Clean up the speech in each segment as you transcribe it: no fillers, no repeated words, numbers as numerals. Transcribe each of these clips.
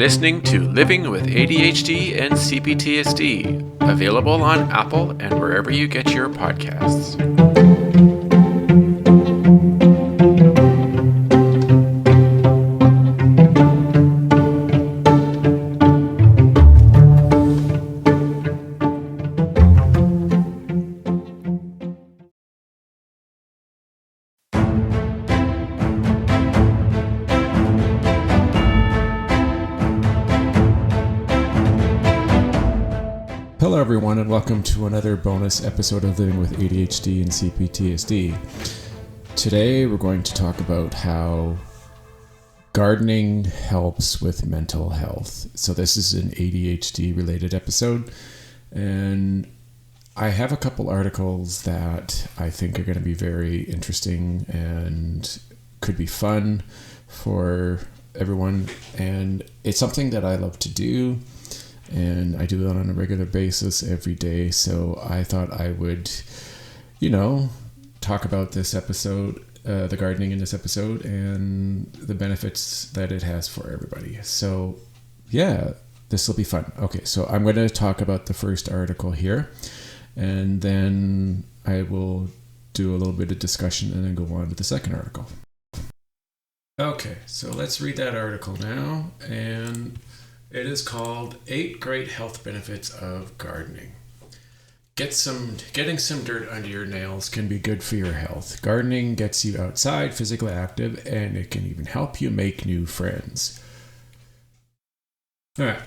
listening to Living with ADHD and CPTSD, available on Apple and wherever you get your podcasts. Hello everyone and welcome to another bonus episode of Living with ADHD and CPTSD. Today we're going to talk about how gardening helps with mental health. So this is an ADHD related episode, and I have a couple articles that I think are going to be very interesting and could be fun for everyone, and it's something that I love to do. And I do it on a regular basis every day. So I thought I would, talk about this episode, the gardening in this episode, and the benefits that it has for everybody. So yeah, this will be fun. Okay, so I'm going to talk about the first article here, and then I will do a little bit of discussion and then go on to the second article. Okay, so let's read that article now. And it is called 8 Great Health Benefits of Gardening. Getting some dirt under your nails can be good for your health. Gardening gets you outside, physically active, and it can even help you make new friends. Alright,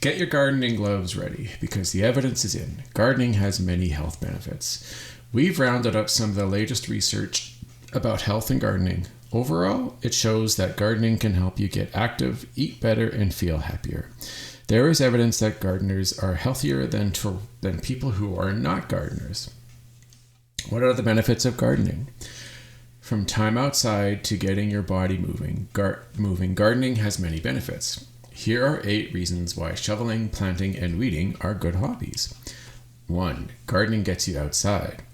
get your gardening gloves ready because the evidence is in. Gardening has many health benefits. We've rounded up some of the latest research about health and gardening. Overall, it shows that gardening can help you get active, eat better, and feel happier. There is evidence that gardeners are healthier than people who are not gardeners. What are the benefits of gardening? From time outside to getting your body moving, gardening has many benefits. Here are 8 reasons why shoveling, planting, and weeding are good hobbies. 1. Gardening gets you outside.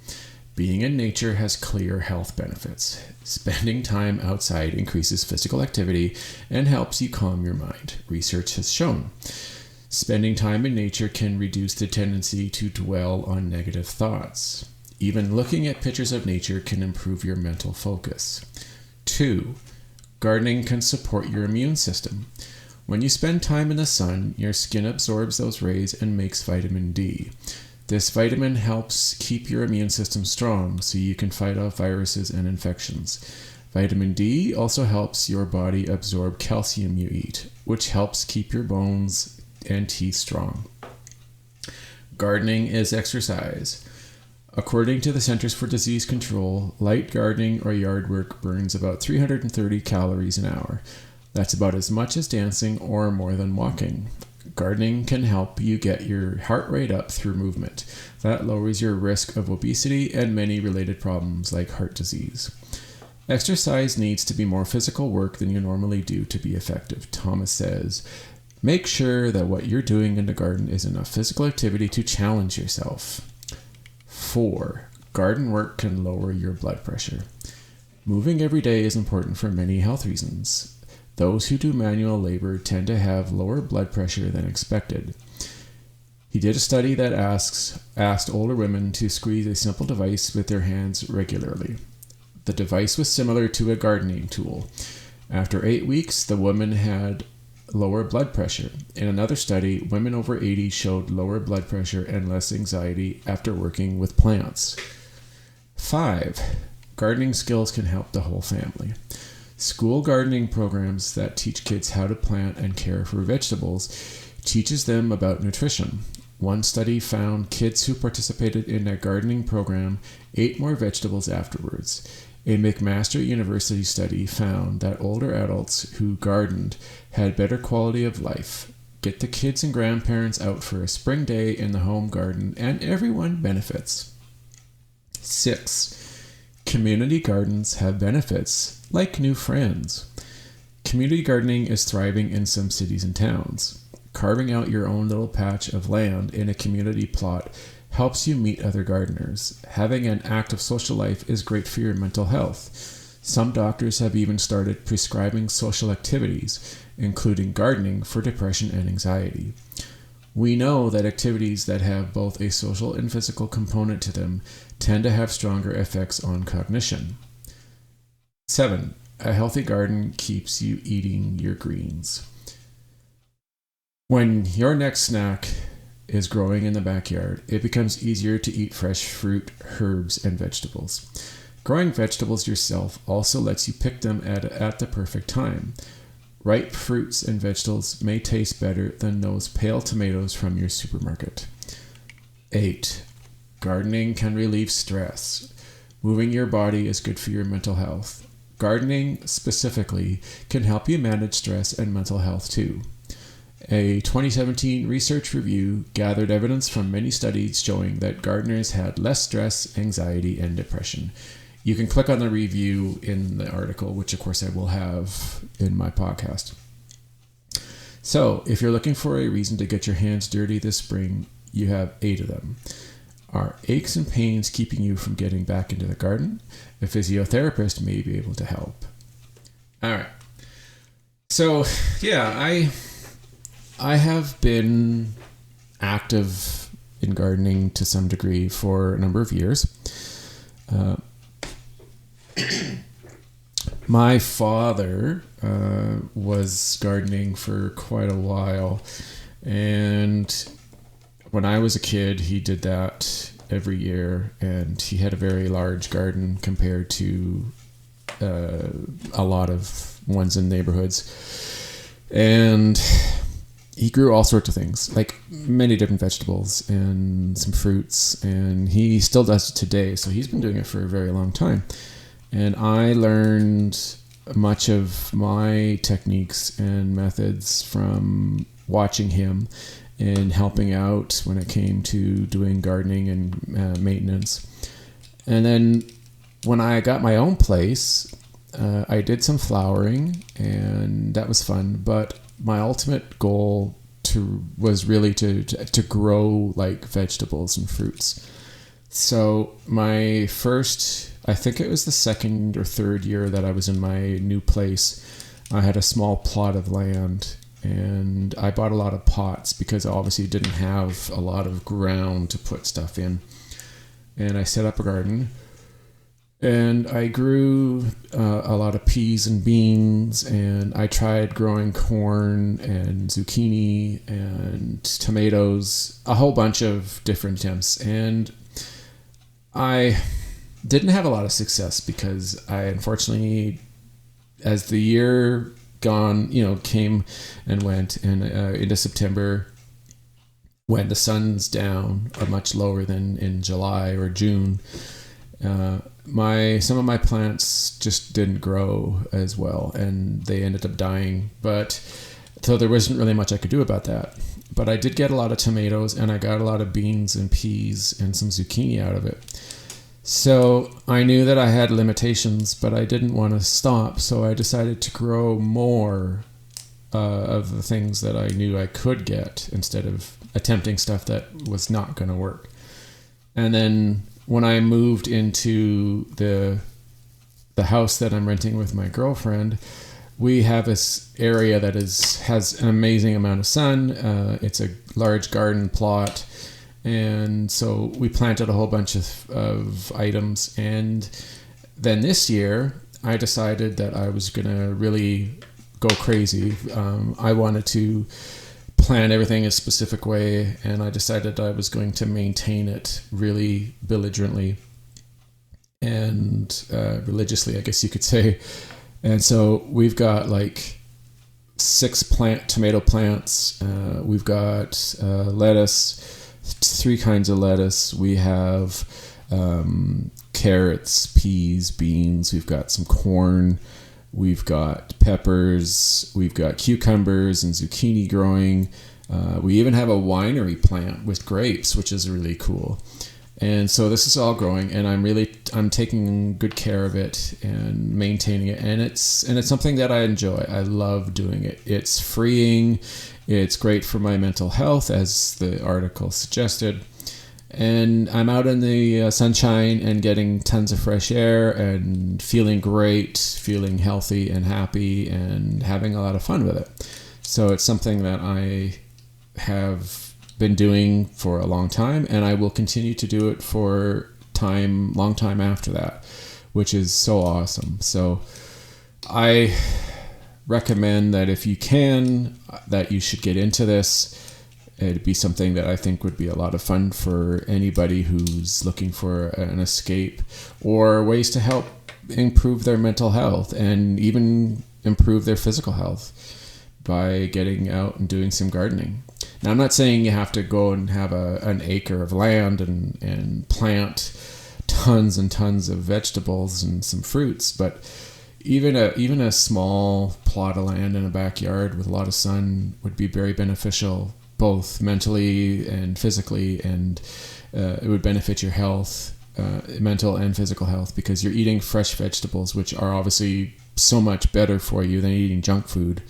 Being in nature has clear health benefits. Spending time outside increases physical activity and helps you calm your mind, research has shown. Spending time in nature can reduce the tendency to dwell on negative thoughts. Even looking at pictures of nature can improve your mental focus. 2. Gardening can support your immune system. When you spend time in the sun, your skin absorbs those rays and makes vitamin D. This vitamin helps keep your immune system strong so you can fight off viruses and infections. Vitamin D also helps your body absorb calcium you eat, which helps keep your bones and teeth strong. Gardening is exercise. According to the Centers for Disease Control, light gardening or yard work burns about 330 calories an hour. That's about as much as dancing or more than walking. Gardening can help you get your heart rate up through movement. That lowers your risk of obesity and many related problems like heart disease. Exercise needs to be more physical work than you normally do to be effective. Thomas says, make sure that what you're doing in the garden is enough physical activity to challenge yourself. 4. Garden work can lower your blood pressure. Moving every day is important for many health reasons. Those who do manual labor tend to have lower blood pressure than expected. He did a study that asked older women to squeeze a simple device with their hands regularly. The device was similar to a gardening tool. After 8 weeks, the woman had lower blood pressure. In another study, women over 80 showed lower blood pressure and less anxiety after working with plants. 5. Gardening skills can help the whole family. School gardening programs that teach kids how to plant and care for vegetables teaches them about nutrition. One study found kids who participated in a gardening program ate more vegetables afterwards. A McMaster University study found that older adults who gardened had better quality of life. Get the kids and grandparents out for a spring day in the home garden and everyone benefits. 6. Community gardens have benefits, like new friends. Community gardening is thriving in some cities and towns. Carving out your own little patch of land in a community plot helps you meet other gardeners. Having an active social life is great for your mental health. Some doctors have even started prescribing social activities, including gardening, for depression and anxiety. We know that activities that have both a social and physical component to them tend to have stronger effects on cognition. 7. A healthy garden keeps you eating your greens. When your next snack is growing in the backyard, it becomes easier to eat fresh fruit, herbs, and vegetables. Growing vegetables yourself also lets you pick them at the perfect time. Ripe fruits and vegetables may taste better than those pale tomatoes from your supermarket. 8. Gardening can relieve stress. Moving your body is good for your mental health. Gardening, specifically, can help you manage stress and mental health too. A 2017 research review gathered evidence from many studies showing that gardeners had less stress, anxiety, and depression. You can click on the review in the article, which of course I will have in my podcast. So, if you're looking for a reason to get your hands dirty this spring, you have 8 of them. Are aches and pains keeping you from getting back into the garden? A physiotherapist may be able to help. All right. So, yeah, I have been active in gardening to some degree for a number of years. My father was gardening for quite a while, and when I was a kid, he did that every year, and he had a very large garden compared to a lot of ones in neighborhoods. And he grew all sorts of things, like many different vegetables and some fruits, and he still does it today. So he's been doing it for a very long time. And I learned much of my techniques and methods from watching him and helping out when it came to doing gardening and maintenance. And then when I got my own place, I did some flowering, and that was fun. But my ultimate goal was really to grow like vegetables and fruits. So my first, I think it was the second or third year that I was in my new place, I had a small plot of land, and I bought a lot of pots because I obviously didn't have a lot of ground to put stuff in. And I set up a garden, and I grew a lot of peas and beans, and I tried growing corn and zucchini and tomatoes, a whole bunch of different attempts. And I didn't have a lot of success because I unfortunately, as the year came and went, and into September, when the sun's down much lower than in July or June, some of my plants just didn't grow as well, and they ended up dying. But so there wasn't really much I could do about that. But I did get a lot of tomatoes, and I got a lot of beans and peas and some zucchini out of it. So I knew that I had limitations, but I didn't want to stop. So I decided to grow more of the things that I knew I could get instead of attempting stuff that was not going to work. And then when I moved into the house that I'm renting with my girlfriend, we have this area that has an amazing amount of sun. It's a large garden plot. And so we planted a whole bunch of items. And then this year, I decided that I was going to really go crazy. I wanted to plan everything a specific way, and I decided I was going to maintain it really belligerently and religiously, I guess you could say. And so we've got like 6 tomato plants. We've got lettuce, 3 kinds of lettuce. We have carrots, peas, beans. We've got some corn. We've got peppers. We've got cucumbers and zucchini growing. We even have a winery plant with grapes, which is really cool. And so this is all growing, and I'm taking good care of it and maintaining it. And it's something that I enjoy. I love doing it. It's freeing. It's great for my mental health, as the article suggested. And I'm out in the sunshine and getting tons of fresh air and feeling great, feeling healthy and happy and having a lot of fun with it. So it's something that I have been doing for a long time, and I will continue to do it for long time after that, which is so awesome. So I recommend that if you can, that you should get into this. It'd be something that I think would be a lot of fun for anybody who's looking for an escape or ways to help improve their mental health and even improve their physical health by getting out and doing some gardening. Now, I'm not saying you have to go and have an acre of land and plant tons and tons of vegetables and some fruits, but even a small plot of land in a backyard with a lot of sun would be very beneficial, both mentally and physically, and it would benefit your health, mental and physical health, because you're eating fresh vegetables, which are obviously so much better for you than eating junk food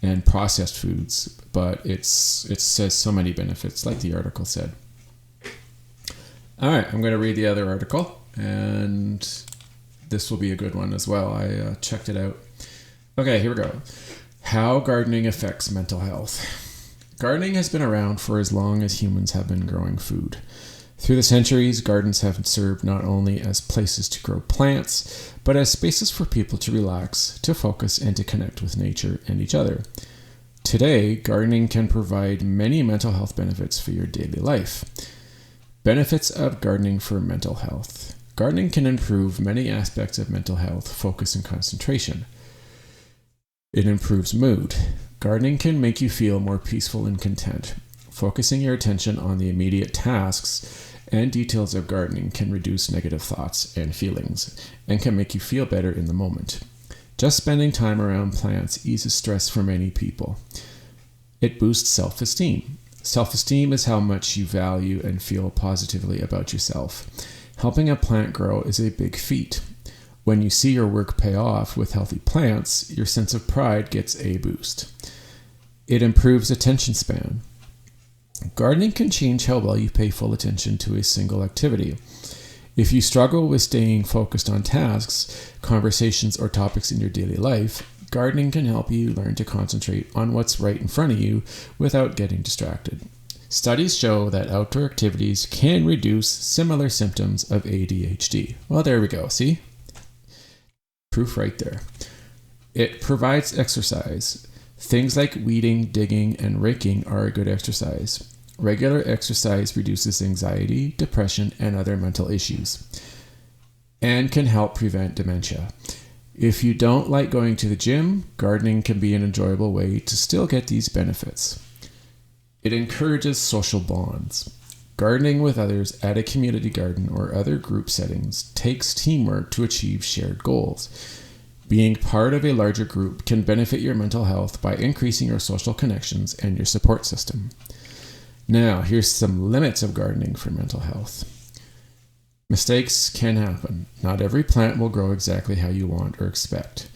and processed foods. But it says so many benefits, like the article said. All right, I'm going to read the other article, and this will be a good one as well. I checked it out. Okay, here we go. How gardening affects mental health. Gardening has been around for as long as humans have been growing food. Through the centuries, gardens have served not only as places to grow plants, but as spaces for people to relax, to focus, and to connect with nature and each other. Today, gardening can provide many mental health benefits for your daily life. Benefits of gardening for mental health. Gardening can improve many aspects of mental health, focus, and concentration. It improves mood. Gardening can make you feel more peaceful and content. Focusing your attention on the immediate tasks and details of gardening can reduce negative thoughts and feelings and can make you feel better in the moment. Just spending time around plants eases stress for many people. It boosts self-esteem. Self-esteem is how much you value and feel positively about yourself. Helping a plant grow is a big feat. When you see your work pay off with healthy plants, your sense of pride gets a boost. It improves attention span. Gardening can change how well you pay full attention to a single activity. If you struggle with staying focused on tasks, conversations, or topics in your daily life, gardening can help you learn to concentrate on what's right in front of you without getting distracted. Studies show that outdoor activities can reduce similar symptoms of ADHD. Well, there we go. See? Proof right there. It provides exercise. Things like weeding, digging, and raking are a good exercise. Regular exercise reduces anxiety, depression, and other mental issues, and can help prevent dementia. If you don't like going to the gym, gardening can be an enjoyable way to still get these benefits. It encourages social bonds. Gardening with others at a community garden or other group settings takes teamwork to achieve shared goals. Being part of a larger group can benefit your mental health by increasing your social connections and your support system. Now, here's some limits of gardening for mental health. Mistakes can happen. Not every plant will grow exactly how you want or expect.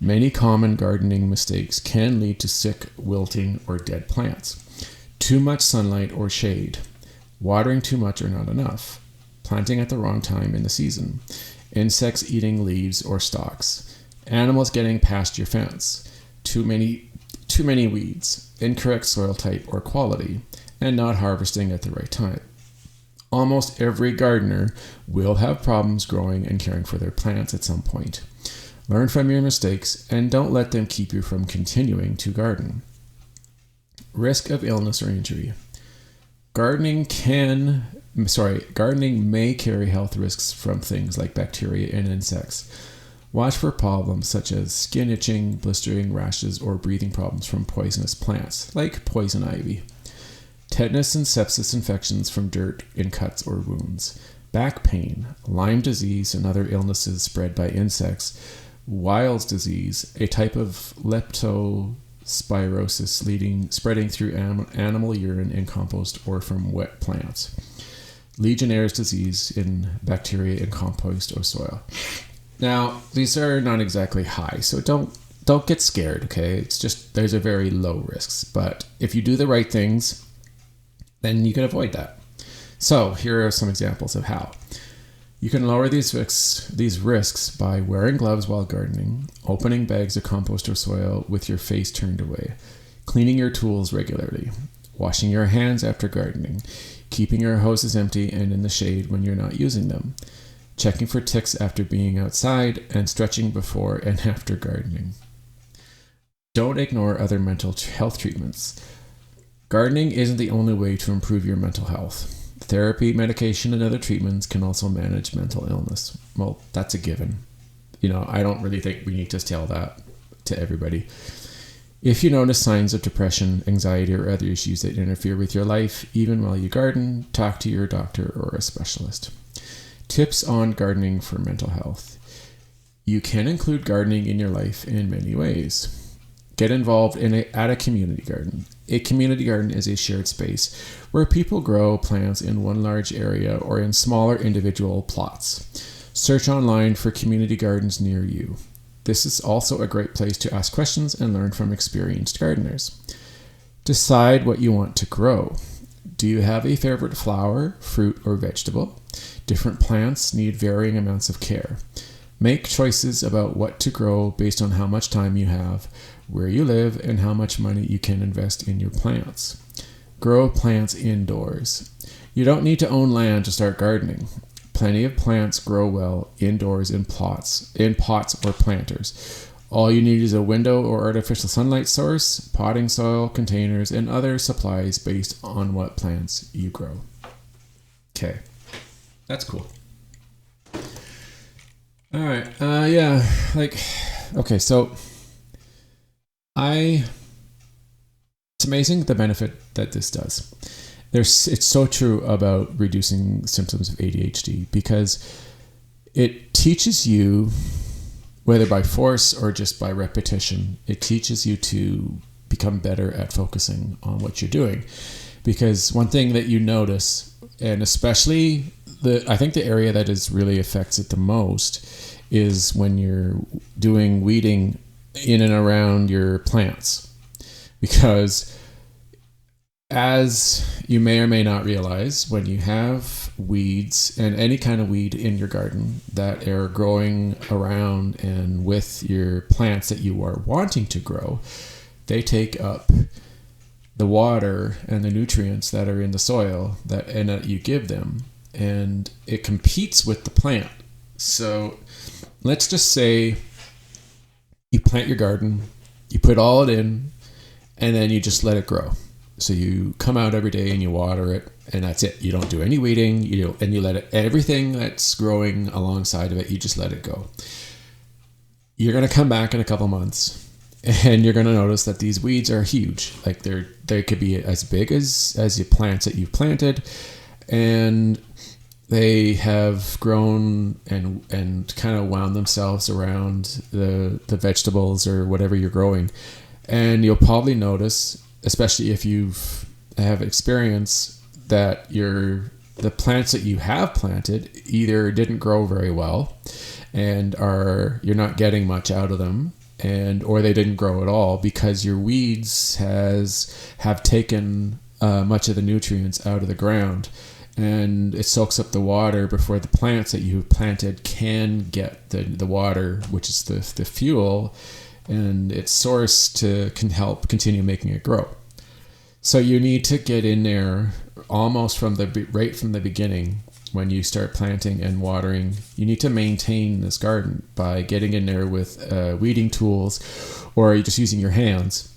Many common gardening mistakes can lead to sick, wilting, or dead plants. Too much sunlight or shade. Watering too much or not enough. Planting at the wrong time in the season. Insects eating leaves or stalks. Animals getting past your fence. Too many weeds. Incorrect soil type or quality. And not harvesting at the right time. Almost every gardener will have problems growing and caring for their plants at some point. Learn from your mistakes and don't let them keep you from continuing to garden. Risk of illness or injury. Gardening may carry health risks from things like bacteria and insects. Watch for problems such as skin itching, blistering, rashes, or breathing problems from poisonous plants, like poison ivy. Tetanus and sepsis infections from dirt in cuts or wounds. Back pain, Lyme disease, and other illnesses spread by insects. Weil's disease, a type of leptospirosis spreading through animal urine in compost or from wet plants. Legionnaire's disease in bacteria in compost or soil. Now, these are not exactly high, so don't get scared, okay? It's just, there's a very low risks. But if you do the right things, then you can avoid that. So here are some examples of how. You can lower these risks by wearing gloves while gardening, opening bags of compost or soil with your face turned away, cleaning your tools regularly, washing your hands after gardening, keeping your hoses empty and in the shade when you're not using them, checking for ticks after being outside, and stretching before and after gardening. Don't ignore other mental health treatments. Gardening isn't the only way to improve your mental health. Therapy, medication, and other treatments can also manage mental illness. Well, that's a given. I don't really think we need to tell that to everybody. If you notice signs of depression, anxiety, or other issues that interfere with your life, even while you garden, talk to your doctor or a specialist. Tips on gardening for mental health. You can include gardening in your life in many ways. Get involved at a community garden. A community garden is a shared space where people grow plants in one large area or in smaller individual plots. Search online for community gardens near you. This is also a great place to ask questions and learn from experienced gardeners. Decide what you want to grow. Do you have a favorite flower, fruit, or vegetable? Different plants need varying amounts of care. Make choices about what to grow based on how much time you have, where you live, and how much money you can invest in your plants. Grow plants indoors. You don't need to own land to start gardening. Plenty of plants grow well indoors in pots or planters. All you need is a window or artificial sunlight source, potting soil, containers, and other supplies based on what plants you grow. Okay, that's cool. All right, so it's amazing the benefit that this does. It's so true about reducing symptoms of ADHD because it teaches you, whether by force or just by repetition, it teaches you to become better at focusing on what you're doing. Because one thing that you notice, and especially I think the area that is really affects it the most is when you're doing weeding in and around your plants. Because as you may or may not realize, when you have weeds and any kind of weed in your garden that are growing around and with your plants that you are wanting to grow, they take up the water and the nutrients that are in the soil that you give them, and it competes with the plant. So let's just say you plant your garden, you put all it in, and then you just let it grow. So you come out every day and you water it, and that's it. You don't do any weeding, and you let it, everything that's growing alongside of it, you just let it go. You're going to come back in a couple months, and you're going to notice that these weeds are huge. Like they could be as big as the plants that you've planted, and they have grown and kind of wound themselves around the vegetables or whatever you're growing. And you'll probably notice, especially if you have experience, that the plants that you have planted either didn't grow very well and you're not getting much out of them, or they didn't grow at all because your weeds have taken much of the nutrients out of the ground, and it soaks up the water before the plants that you have planted can get the water, which is the fuel and its source can help continue making it grow. So you need to get in there almost right from the beginning. When you start planting and watering, you need to maintain this garden by getting in there with weeding tools, or just using your hands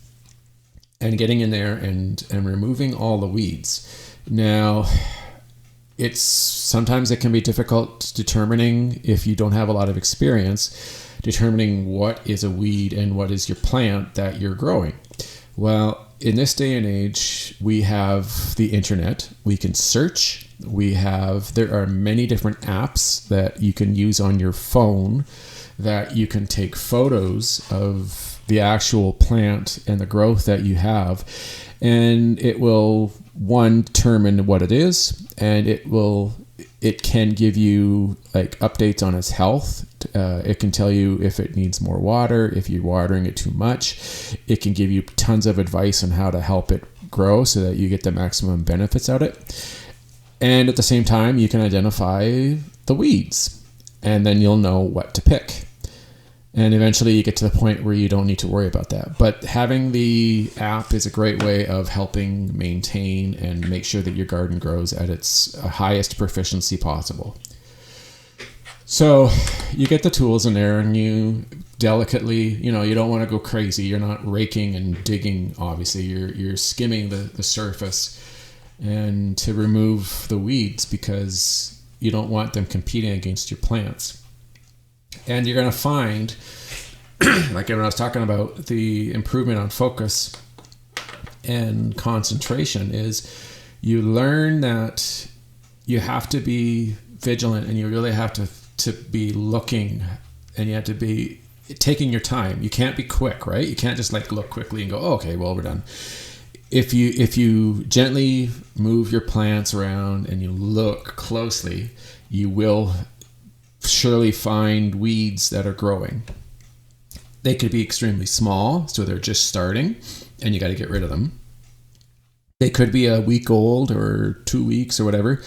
and getting in there and removing all the weeds. Now, sometimes it can be difficult determining, if you don't have a lot of experience, determining what is a weed and what is your plant that you're growing. Well, in this day and age, we have the internet. We can search. There are many different apps that you can use on your phone that you can take photos of the actual plant and the growth that you have. And it will, determine what it is, and it can give you like updates on its health. It can tell you if it needs more water, if you're watering it too much. It can give you tons of advice on how to help it grow so that you get the maximum benefits out of it. And at the same time, you can identify the weeds, and then you'll know what to pick. And eventually you get to the point where you don't need to worry about that. But having the app is a great way of helping maintain and make sure that your garden grows at its highest proficiency possible. So you get the tools in there, and you delicately, you don't want to go crazy. You're not raking and digging, obviously. You're skimming the surface and to remove the weeds, because you don't want them competing against your plants. And you're going to find, like when I was talking about the improvement on focus and concentration, is you learn that you have to be vigilant, and you really have to be looking, and you have to be taking your time. You can't be quick, right? You can't just like look quickly and go, oh, okay, well, we're done. If you gently move your plants around and you look closely, you will surely find weeds that are growing. They could be extremely small, so they're just starting, and you got to get rid of them. They could be a week old or 2 weeks or whatever,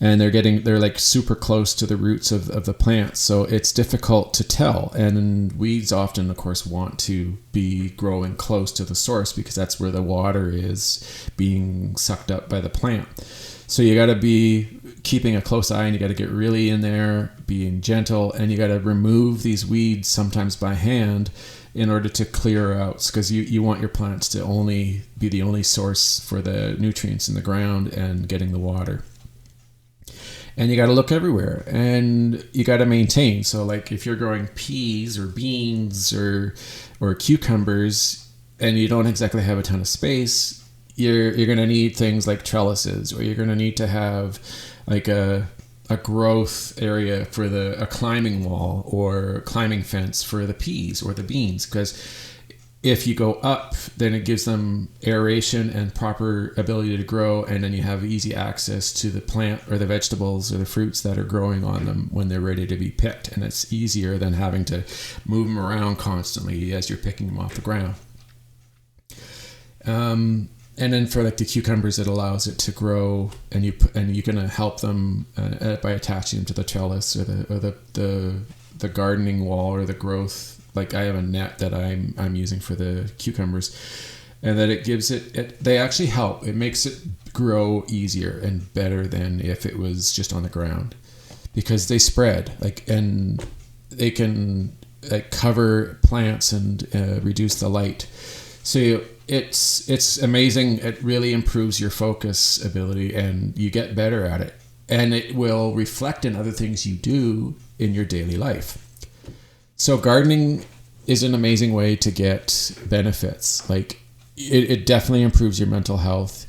and they're like super close to the roots of the plant, so it's difficult to tell. And weeds often, of course, want to be growing close to the source, because that's where the water is being sucked up by the plant. So you got to be keeping a close eye, and you got to get really in there, being gentle, and you got to remove these weeds sometimes by hand in order to clear out, because you want your plants to only be the only source for the nutrients in the ground and getting the water. And you got to look everywhere, and you got to maintain. So like if you're growing peas or beans or cucumbers, and you don't exactly have a ton of space, you're going to need things like trellises, or you're going to need to have like a growth area for a climbing wall or climbing fence for the peas or the beans, because if you go up, then it gives them aeration and proper ability to grow, and then you have easy access to the plant or the vegetables or the fruits that are growing on them when they're ready to be picked. And it's easier than having to move them around constantly as you're picking them off the ground. And then for like the cucumbers, it allows it to grow, and you can help them by attaching them to the trellis or the gardening wall or the growth. Like I have a net that I'm using for the cucumbers, and that it gives they actually help. It makes it grow easier and better than if it was just on the ground, because they spread and they can cover plants and reduce the light. So it's amazing. It really improves your focus ability, and you get better at it, and it will reflect in other things you do in your daily life. So gardening is an amazing way to get benefits. Like it definitely improves your mental health.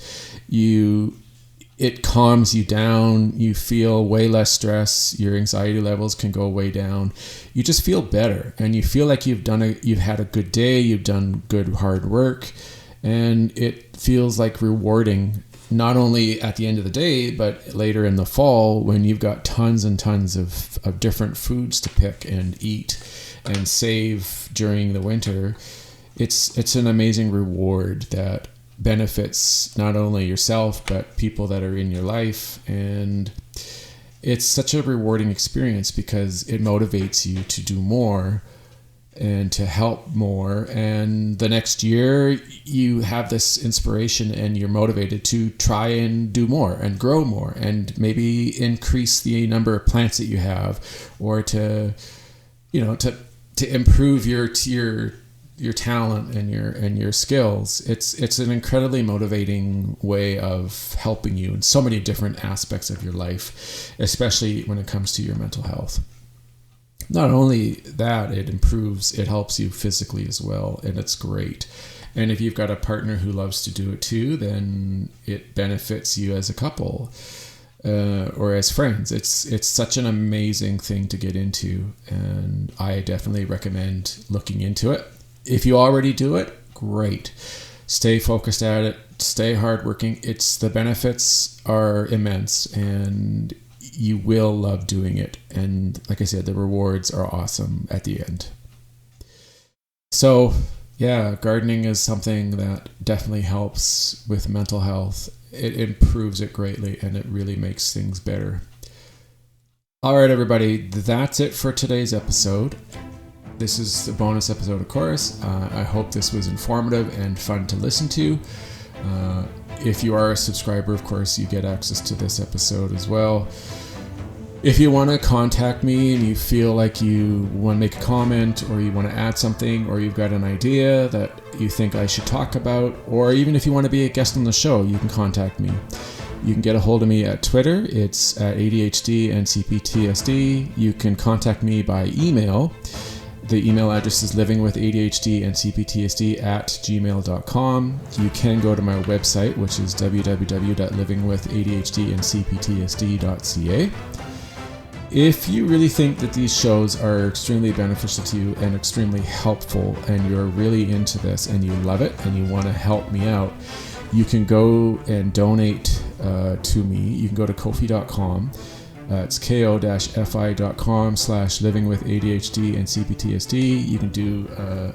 It calms you down. You feel way less stress. Your anxiety levels can go way down. You just feel better, and you feel like you've had a good day. You've done good hard work, and it feels like rewarding, not only at the end of the day, but later in the fall when you've got tons and tons of different foods to pick and eat and save during the winter. It's an amazing reward that benefits not only yourself, but people that are in your life. And it's such a rewarding experience because it motivates you to do more and to help more. And the next year you have this inspiration and you're motivated to try and do more and grow more and maybe increase the number of plants that you have, or to improve your talent and your skills. It's an incredibly motivating way of helping you in so many different aspects of your life, especially when it comes to your mental health. Not only that, it helps you physically as well, and it's great. And if you've got a partner who loves to do it too, then it benefits you as a couple or as friends. It's such an amazing thing to get into, and I definitely recommend looking into it. If you already do it, great. Stay focused at it. Stay hardworking. The benefits are immense, and you will love doing it. And like I said, the rewards are awesome at the end. So yeah, gardening is something that definitely helps with mental health. it improves it greatly, and it really makes things better. All right, everybody, that's it for today's episode. This is a bonus episode, of course. I hope this was informative and fun to listen to. If you are a subscriber, of course, you get access to this episode as well. If you want to contact me and you feel like you want to make a comment, or you want to add something, or you've got an idea that you think I should talk about, or even if you want to be a guest on the show, you can contact me. You can get a hold of me at Twitter. It's at ADHDandcptsd. You can contact me by email. The email address is livingwithadhdandcptsd@gmail.com. You can go to my website, which is www.livingwithadhdandcptsd.ca. If you really think that these shows are extremely beneficial to you and extremely helpful, and you're really into this and you love it and you want to help me out, you can go and donate to me. You can go to Ko-fi.com. It's ko-fi.com/livingwithadhdandcptsd. You can do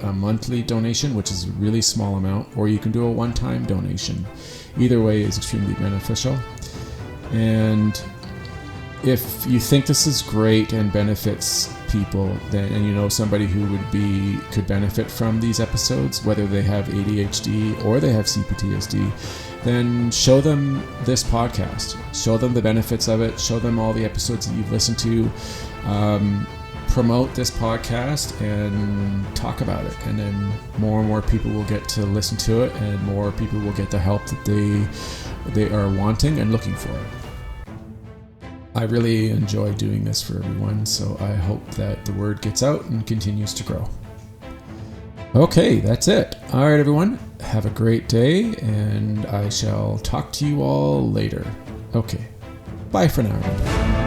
a monthly donation, which is a really small amount, or you can do a one-time donation. Either way is extremely beneficial. And if you think this is great and benefits people, then, and you know somebody who could benefit from these episodes, whether they have ADHD or they have CPTSD, then show them this podcast. Show them the benefits of it. Show them all the episodes that you've listened to. Promote this podcast and talk about it. And then more and more people will get to listen to it, and more people will get the help that they are wanting and looking for. I really enjoy doing this for everyone, so I hope that the word gets out and continues to grow. Okay, that's it. All right, everyone. Have a great day, and I shall talk to you all later. Okay. Bye for now, everybody.